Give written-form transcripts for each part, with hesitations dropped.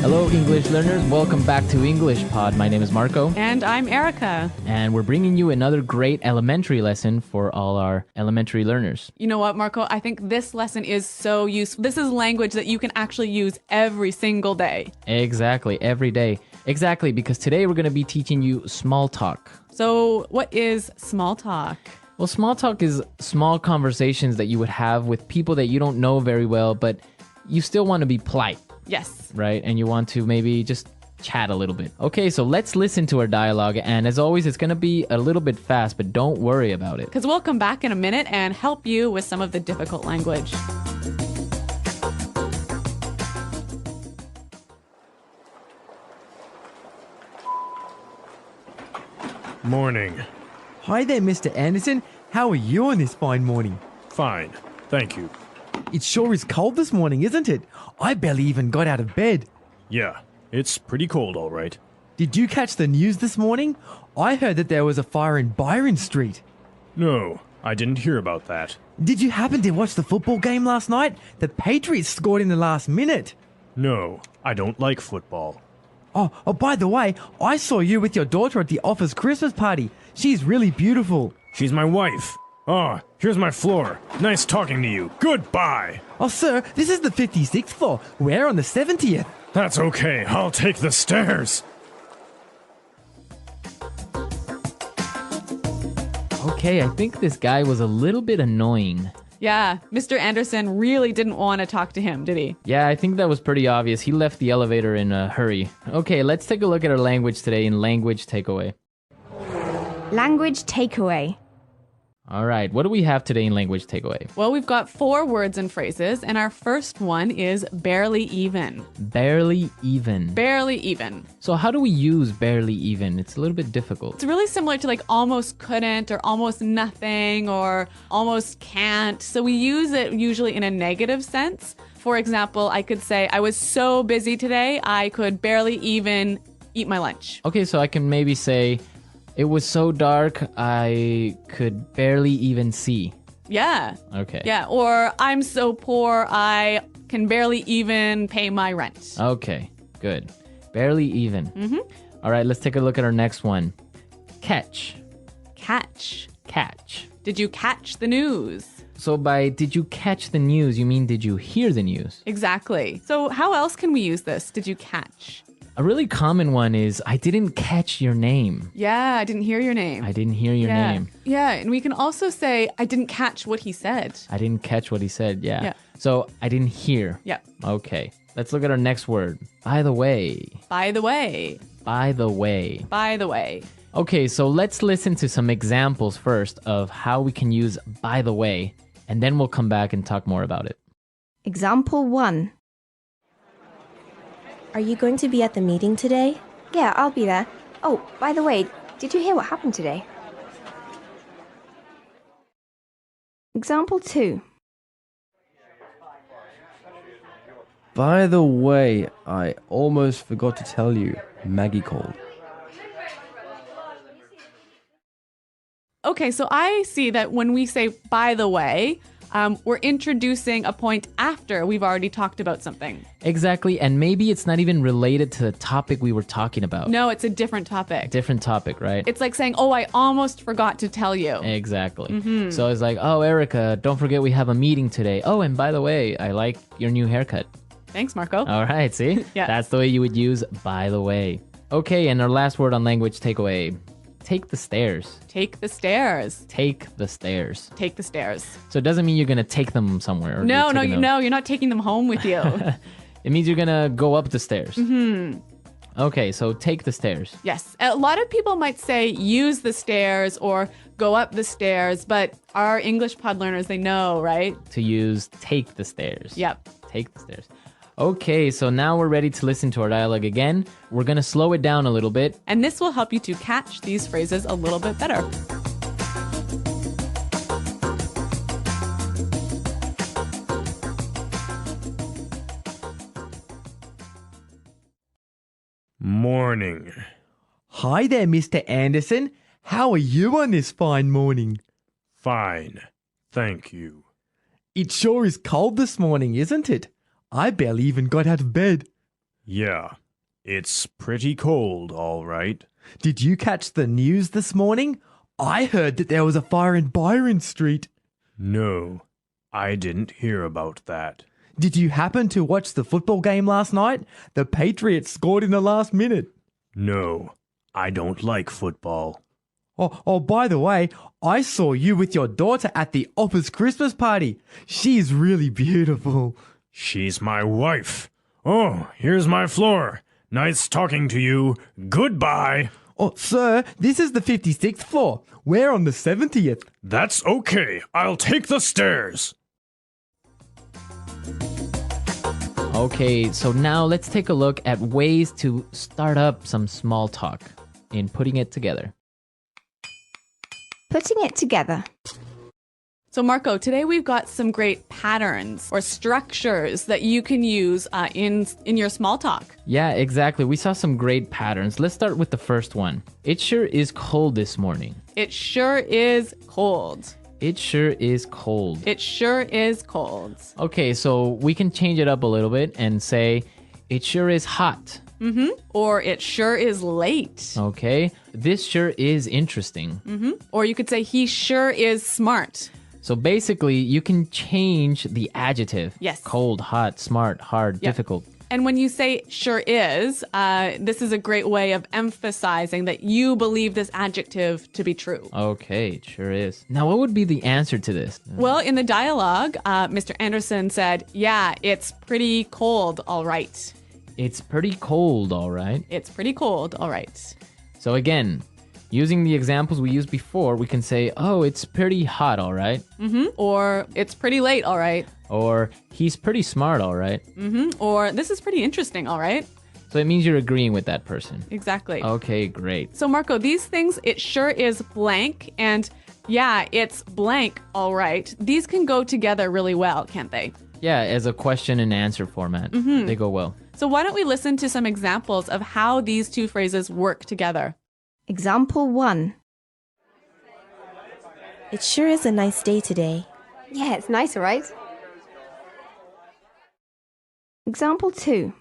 Hello, English learners. Welcome back to English Pod. My name is Marco. And I'm Erica. And we're bringing you another great elementary lesson for all our elementary learners. You know what, Marco? I think this lesson is so useful. This is language that you can actually use every single day. Exactly, every day. Exactly, because today we're going to be teaching you small talk. So, what is small talk? Well, small talk is small conversations that you would have with people that you don't know very well, but you still want to be polite. Yes. Right? And you want to maybe just chat a little bit. Okay, so let's listen to our dialogue. And as always, it's going to be a little bit fast, but don't worry about it. Because we'll come back in a minute and help you with some of the difficult language. Morning. Hi there, Mr. Anderson. How are you on this fine morning? Fine. Thank you. It sure is cold this morning, isn't it? I barely even got out of bed. Yeah, it's pretty cold, all right. Did you catch the news this morning? I heard that there was a fire in Byron Street. No, I didn't hear about that. Did you happen to watch the football game last night? The Patriots scored in the last minute. No, I don't like football. Oh, by the way, I saw you with your daughter at the office Christmas party. She's really beautiful. She's my wife. Oh, here's my floor. Nice talking to you. Goodbye. Oh, sir, this is the 56th floor. We're on the 70th. That's okay. I'll take the stairs. Okay, I think this guy was a little bit annoying. Yeah, Mr. Anderson really didn't want to talk to him, did he? Yeah, I think that was pretty obvious. He left the elevator in a hurry. Okay, let's take a look at our language today in Language Takeaway. Language takeaway. All right, what do we have today in Language Takeaway? Well, we've got 4 words and phrases, and our first one is barely even. Barely even. Barely even. So how do we use barely even? It's a little bit difficult. It's really similar to like almost couldn't or almost nothing or almost can't. So we use it usually in a negative sense. For example, I could say, I was so busy today, I could barely even eat my lunch. Okay, so I can maybe say, it was so dark, I could barely even see. Yeah. Okay. Yeah. Or I'm so poor, I can barely even pay my rent. Okay, good. Barely even. Mm-hmm. All right, let's take a look at our next one. Catch. Catch. Catch. Did you catch the news? So by did you catch the news, you mean did you hear the news? Exactly. So how else can we use this? Did you catch? A really common one is I didn't catch your name. Yeah, I didn't hear your name. I didn't hear your name. Yeah, and we can also say I didn't catch what he said. I didn't catch what he said. Yeah. Yeah. So I didn't hear. Yeah. Okay. Let's look at our next word. By the way. By the way. By the way. By the way. Okay, so let's listen to some examples first of how we can use by the way, and then we'll come back and talk more about it. Example 1. Are you going to be at the meeting today? Yeah, I'll be there. Oh, by the way, did you hear what happened today? Example 2. By the way, I almost forgot to tell you, Maggie called. Okay, so I see that when we say by the way, we're introducing a point after we've already talked about something. Exactly, and maybe it's not even related to the topic we were talking about. No, it's a different topic. Different topic, right? It's like saying, oh, I almost forgot to tell you. Exactly. So it's like, oh, Erica, don't forget we have a meeting today. Oh, and by the way, I like your new haircut. Thanks, Marco. All right, see? Yeah. That's the way you would use by the way. Okay, and our last word on language takeaway. Take the stairs. Take the stairs. Take the stairs. Take the stairs. So it doesn't mean you're going to take them somewhere. Or No, you're taking them- you're not taking them home with you. It means you're going to go up the stairs. Okay, so take the stairs. Yes. A lot of people might say use the stairs or go up the stairs, but our English pod learners, they know, right? To use take the stairs. Yep. Take the stairs. Okay, so now we're ready to listen to our dialogue again. We're going to slow it down a little bit. And this will help you to catch these phrases a little bit better. Morning. Hi there, Mr. Anderson. How are you on this fine morning? Fine. Thank you. It sure is cold this morning, isn't it? I barely even got out of bed. Yeah, it's pretty cold, all right. Did you catch the news this morning? I heard that there was a fire in Byron Street. No, I didn't hear about that. Did you happen to watch the football game last night? The Patriots scored in the last minute. No, I don't like football. Oh, by the way, I saw you with your daughter at the office Christmas party. She's really beautiful. She's my wife. Oh, here's my floor. Nice talking to you. Goodbye. Oh, sir, this is the 56th floor. We're on the 70th. That's okay. I'll take the stairs. Okay, so now let's take a look at ways to start up some small talk in putting it together. Putting it together. So Marco, today we've got some great patterns or structures that you can use in your small talk. Yeah, exactly. We saw some great patterns. Let's start with the first one. It sure is cold this morning. It sure is cold. It sure is cold. It sure is cold. Okay, so we can change it up a little bit and say, it sure is hot. Or it sure is late. Okay, this sure is interesting. Or you could say he sure is smart. So basically, you can change the adjective. Yes. Cold, hot, smart, hard, Yeah. difficult. And when you say sure is, this is a great way of emphasizing that you believe this adjective to be true. Okay, it sure is. Now, what would be the answer to this? Well, in the dialogue, Mr. Anderson said, yeah, it's pretty cold, all right. It's pretty cold, all right. It's pretty cold, all right. So again, using the examples we used before, we can say, oh, it's pretty hot, all right. Or it's pretty late, all right. Or he's pretty smart, all right. Or this is pretty interesting, all right. So it means you're agreeing with that person. Exactly. Okay, great. So, Marco, these things, it sure is blank. And yeah, it's blank, all right. These can go together really well, can't they? Yeah, as a question and answer format, they go well. So why don't we listen to some examples of how these two phrases work together? Example 1. It sure is a nice day today. Yeah, it's nice, all right? Example 2.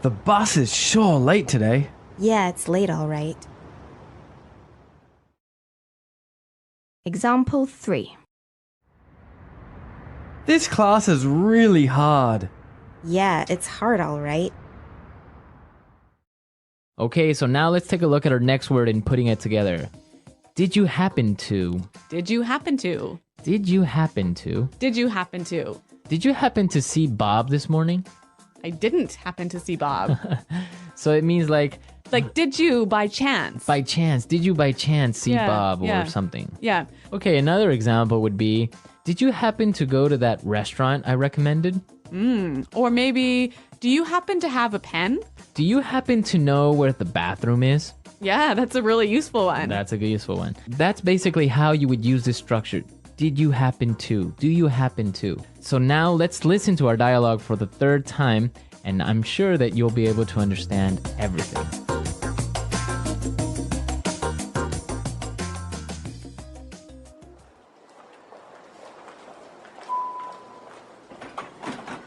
The bus is sure late today. Yeah, it's late, all right. Example 3. This class is really hard. Yeah, it's hard, all right. Okay, so now let's take a look at our next word and putting it together. Did you happen to? Did you happen to? Did you happen to? Did you happen to? Did you happen to see Bob this morning? I didn't happen to see Bob. So it means like Did you by chance? by chance. Did you by chance see Yeah, Bob yeah. or something? Yeah. Okay, another example would be, did you happen to go to that restaurant I recommended? Or maybe, do you happen to have a pen? Do you happen to know where the bathroom is? Yeah, that's a really useful one. That's a good useful one. That's basically how you would use this structure. Did you happen to? Do you happen to? So now let's listen to our dialogue for the third time, and I'm sure that you'll be able to understand everything.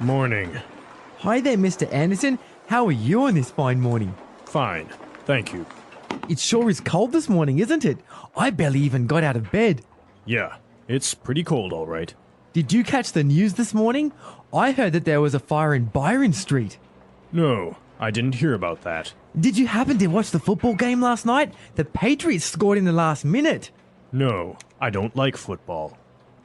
Morning. Hi there, Mr. Anderson. How are you on this fine morning? Fine. Thank you. It sure is cold this morning, isn't it? I barely even got out of bed. Yeah, it's pretty cold, all right. Did you catch the news this morning? I heard that there was a fire in Byron Street. No, I didn't hear about that. Did you happen to watch the football game last night? The Patriots scored in the last minute. No, I don't like football.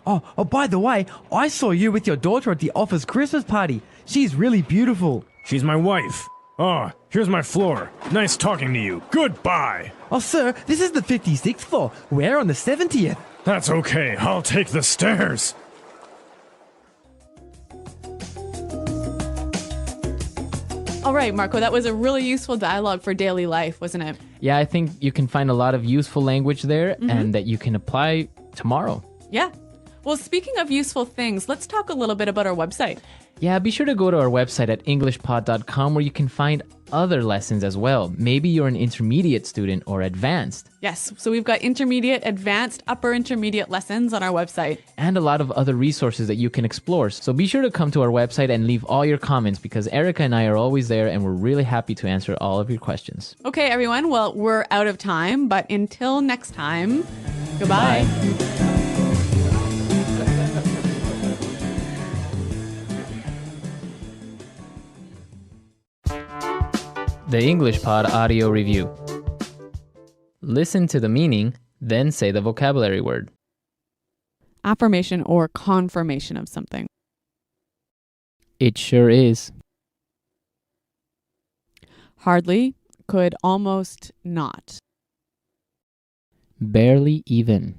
Oh, by the way, I saw you with your daughter at the office Christmas party. She's really beautiful. She's my wife. Oh, here's my floor. Nice talking to you. Goodbye. Oh, sir, this is the 56th floor. We're on the 70th. That's okay. I'll take the stairs. All right, Marco, that was a really useful dialogue for daily life, wasn't it? Yeah, I think you can find a lot of useful language there and that you can apply tomorrow. Yeah. Well, speaking of useful things, let's talk a little bit about our website. Yeah, be sure to go to our website at englishpod.com where you can find other lessons as well. Maybe you're an intermediate student or advanced. Yes, so we've got intermediate, advanced, upper intermediate lessons on our website. And a lot of other resources that you can explore. So be sure to come to our website and leave all your comments because Erica and I are always there and we're really happy to answer all of your questions. Okay, everyone. Well, we're out of time, but until next time, goodbye. The English Pod Audio Review. Listen to the meaning, then say the vocabulary word. Affirmation or confirmation of something. It sure is. Hardly, could almost not. Barely even.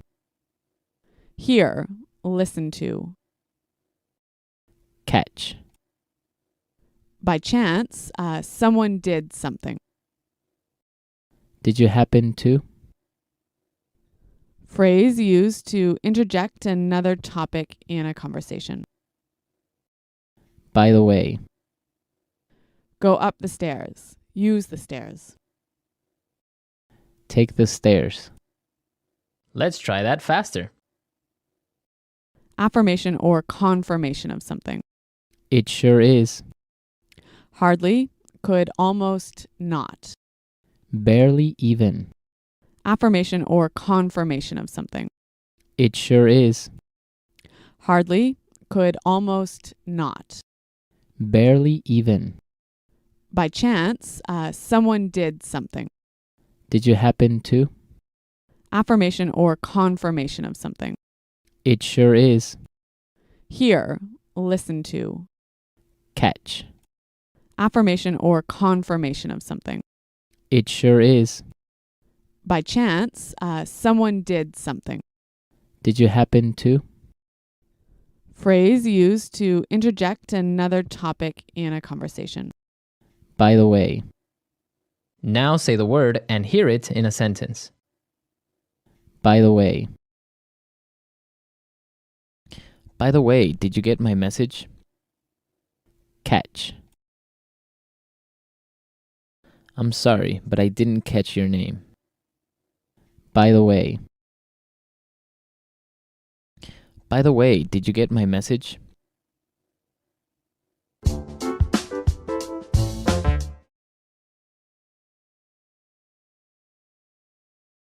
Hear, listen to. Catch. By chance, someone did something. Did you happen to? Phrase used to interject another topic in a conversation. By the way. Go up the stairs. Use the stairs. Take the stairs. Let's try that faster. Affirmation or confirmation of something. It sure is. Hardly, could almost not. Barely even. Affirmation or confirmation of something. It sure is. Hardly, could almost not. Barely even. By chance, someone did something. Did you happen to? Affirmation or confirmation of something. It sure is. Hear, listen to. Catch. Affirmation or confirmation of something. It sure is. By chance, someone did something. Did you happen to? Phrase used to interject another topic in a conversation. By the way. Now say the word and hear it in a sentence. By the way. By the way, did you get my message? Catch. I'm sorry, but I didn't catch your name. By the way. By the way, did you get my message?